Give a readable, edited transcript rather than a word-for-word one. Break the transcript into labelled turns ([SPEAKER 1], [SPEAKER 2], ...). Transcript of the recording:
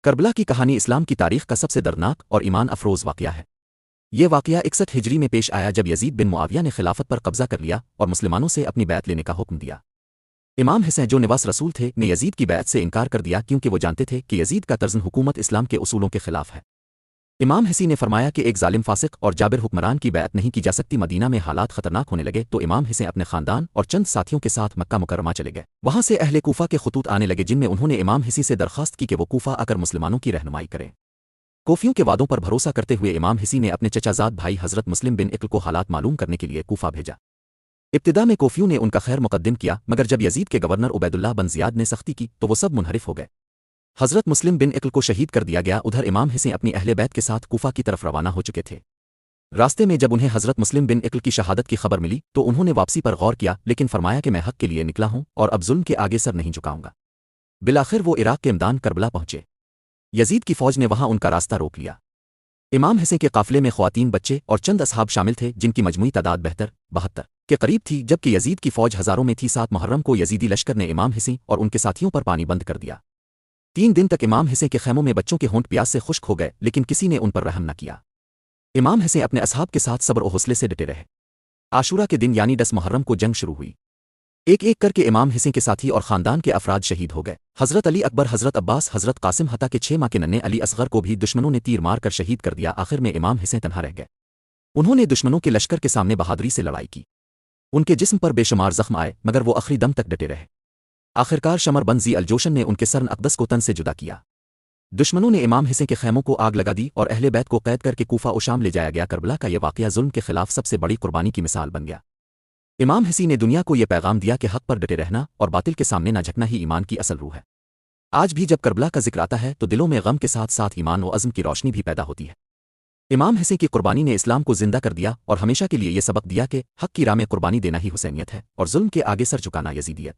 [SPEAKER 1] کربلا کی کہانی اسلام کی تاریخ کا سب سے دردناک اور ایمان افروز واقعہ ہے۔ یہ واقعہ 61 ہجری میں پیش آیا جب یزید بن معاویہ نے خلافت پر قبضہ کر لیا اور مسلمانوں سے اپنی بیعت لینے کا حکم دیا۔ امام حسین جو نواس رسول تھے نے یزید کی بیعت سے انکار کر دیا کیونکہ وہ جانتے تھے کہ یزید کا طرز حکومت اسلام کے اصولوں کے خلاف ہے۔ امام حسین نے فرمایا کہ ایک ظالم فاسق اور جابر حکمران کی بیعت نہیں کی جا سکتی۔ مدینہ میں حالات خطرناک ہونے لگے تو امام حسین اپنے خاندان اور چند ساتھیوں کے ساتھ مکہ مکرمہ چلے گئے۔ وہاں سے اہل کوفہ کے خطوط آنے لگے جن میں انہوں نے امام حسین سے درخواست کی کہ وہ کوفہ آ کر مسلمانوں کی رہنمائی کریں۔ کوفیوں کے وعدوں پر بھروسہ کرتے ہوئے امام حسین نے اپنے چچا زاد بھائی حضرت مسلم بن عقل کو حالات معلوم کرنے کے لیے کوفہ بھیجا۔ ابتدا میں کوفیوں نے ان کا خیر مقدم کیا مگر جب یزید کے گورنر عبید اللہ بن زیاد نے سختی کی تو وہ سب منحرف ہو گئے۔ حضرت مسلم بن عقل کو شہید کر دیا گیا۔ ادھر امام حسین اپنی اہل بیت کے ساتھ کوفہ کی طرف روانہ ہو چکے تھے۔ راستے میں جب انہیں حضرت مسلم بن عقل کی شہادت کی خبر ملی تو انہوں نے واپسی پر غور کیا لیکن فرمایا کہ میں حق کے لیے نکلا ہوں اور اب ظلم کے آگے سر نہیں جھکاؤں گا۔ بالآخر وہ عراق کے میدان کربلا پہنچے۔ یزید کی فوج نے وہاں ان کا راستہ روک لیا۔ امام حسین کے قافلے میں خواتین، بچے اور چند اصحاب شامل تھے جن کی مجموعی تعداد 72 کے قریب تھی جبکہ یزید کی فوج ہزاروں میں تھی۔ 7 محرم کو یزیدی لشکر نے امام حسین اور ان کے ساتھیوں پر پانی بند کر دیا۔ 3 دن تک امام حسین کے خیموں میں بچوں کے ہونٹ پیاس سے خشک ہو گئے لیکن کسی نے ان پر رحم نہ کیا۔ امام حسین اپنے اصحاب کے ساتھ صبر و حوصلے سے ڈٹے رہے۔ عاشورہ کے دن یعنی 10 محرم کو جنگ شروع ہوئی۔ ایک ایک کر کے امام حسین کے ساتھی اور خاندان کے افراد شہید ہو گئے۔ حضرت علی اکبر، حضرت عباس، حضرت قاسم حتیٰ کہ 6 ماہ کے ننھے علی اصغر کو بھی دشمنوں نے تیر مار کر شہید کر دیا۔ آخر میں امام حسین تنہا رہ گئے۔ انہوں نے دشمنوں کے لشکر کے سامنے بہادری سے لڑائی کی۔ ان کے جسم پر بے شمار زخم آئے مگر وہ آخری دم تک ڈٹے رہے۔ آخرکار شمر بن ذی الجوشن نے ان کے سر اقدس کو تن سے جدا کیا۔ دشمنوں نے امام حسین کے خیموں کو آگ لگا دی اور اہل بیت کو قید کر کے کوفہ و شام لے جایا گیا۔ کربلا کا یہ واقعہ ظلم کے خلاف سب سے بڑی قربانی کی مثال بن گیا۔ امام حسین نے دنیا کو یہ پیغام دیا کہ حق پر ڈٹے رہنا اور باطل کے سامنے نہ جھکنا ہی ایمان کی اصل روح ہے۔ آج بھی جب کربلا کا ذکر آتا ہے تو دلوں میں غم کے ساتھ ساتھ ایمان و عزم کی روشنی بھی پیدا ہوتی ہے۔ امام حسین کی قربانی نے اسلام کو زندہ کر دیا اور ہمیشہ کے لیے یہ سبق دیا کہ حق کی راہ میں قربانی دینا ہی حسینیت ہے اور ظلم کے آگے سر جھکانا یزیدیت۔